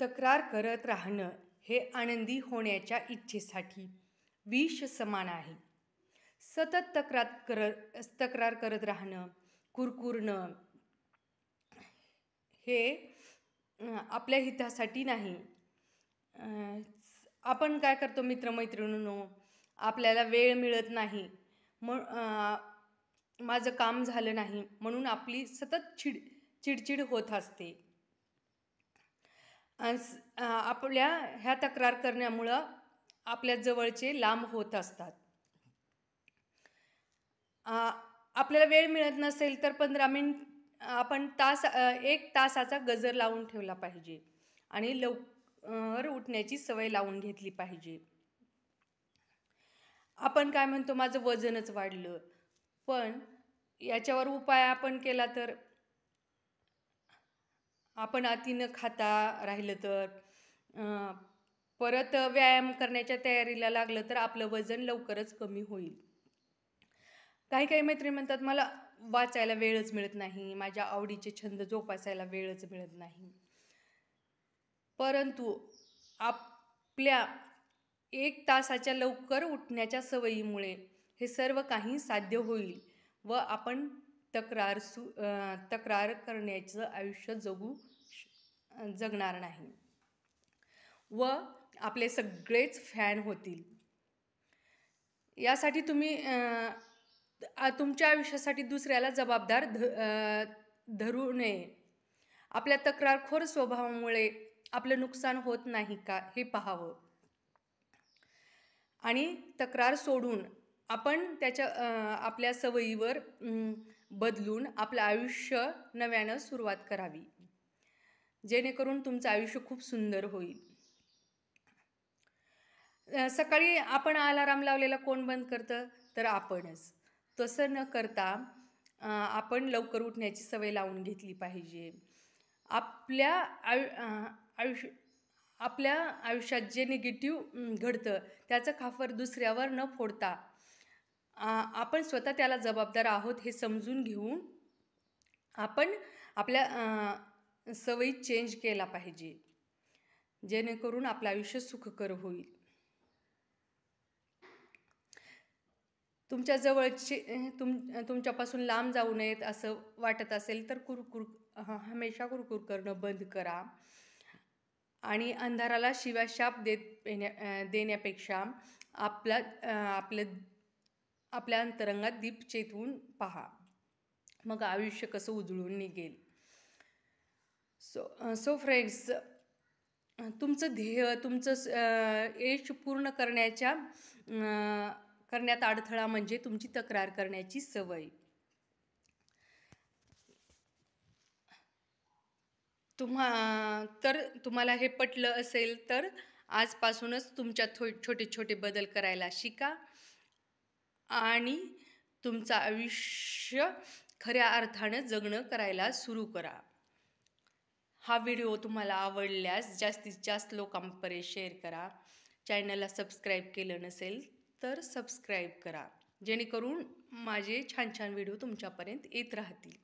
तक्रार करत राहणं हे आनंदी होण्याच्या इच्छेसाठी विष समान आहे. सतत तक्रार करत राहणं, कुरकुरणं हे आपल्या हितासाठी नाही. आपण काय करतो मित्रमैत्रिणींनो, आपल्याला वेळ मिळत नाही, माझं काम झालं नाही म्हणून आपली सतत चिडचिड होत असते. आपल्या ह्या तक्रार करण्यामुळं आपल्या जवळचे लांब होत असतात. आपल्याला वेळ मिळत नसेल तर 15 मिनिट आपण 1 तासाचा गजर लावून ठेवला पाहिजे आणि लवकर उठण्याची सवय लावून घेतली पाहिजे. आपण काय म्हणतो, माझं वजनच वाढलं, पण याच्यावर उपाय आपण केला तर, आपण अति न खाता राहिलं तर, परत व्यायाम करण्याच्या तयारीला लागलं तर आपलं वजन लवकरच कमी होईल. काही मैत्रिणी म्हणतात, मला वाचायला वेळच मिळत नाही, माझ्या आवडीचे छंद जोपासायला वेळच मिळत नाही. परंतु आपल्या 1 तासाच्या लवकर उठण्याच्या सवयीमुळे हे सर्व काही साध्य होईल व आपण तक्रार करण्याचं आयुष्य जगणार नाही व आपले सगळेच फॅन होतील. यासाठी तुम्ही तुमच्या आयुष्यासाठी दुसऱ्याला जबाबदार धरू नये. आपल्या तक्रारखोर स्वभावामुळे आपलं नुकसान होत नाही का हे पाहावं आणि तक्रार सोडून आपण आपल्या सवयीवर बदलून आपलं आयुष्य नव्यानं सुरुवात करावी, जेणेकरून तुमचं आयुष्य खूप सुंदर होईल. सकाळी आपण अलार्म लावलेला कोण बंद करतं? तर आपणच. तसं न करता आपण लवकर उठण्याची सवय लावून घेतली पाहिजे. आपल्या आयुष्यात जे निगेटिव्ह घडतं त्याचं खापर दुसऱ्यावर न फोडता आपण स्वतः त्याला जबाबदार आहोत हे समजून घेऊन आपण आपल्या सवयी चेंज केला पाहिजे, जेणेकरून आपलं आयुष्य सुखकर होईल. तुमच्या जवळचे तुमच्यापासून लांब जाऊ नयेत असं वाटत असेल तर हमेशा कुरकुर करणं बंद करा आणि अंधाराला शिवाशाप देण्यापेक्षा आपल्या अंतरंगात दीप चेतवून पहा, मग आयुष्य कसं उजळून निघेल. सो फ्रेंड्स, तुमचं ध्येय, तुमचं यश पूर्ण करण्यात अडथळा म्हणजे तुमची तक्रार करण्याची सवय. तुम्हाला हे पटलं असेल तर आजपासूनच तुमच्यात छोटे छोटे बदल करायला शिका आणि तुमचं आयुष्य खऱ्या अर्थानं जगणं करायला सुरू करा. हा व्हिडिओ तुम्हाला आवडल्यास जास्तीत जास्त लोकांपर्यंत शेअर करा. चॅनलला सबस्क्राईब केलं नसेल तर सबस्क्राईब करा, जेणेकरून माझे छान छान व्हिडिओ तुमच्यापर्यंत येत राहतील.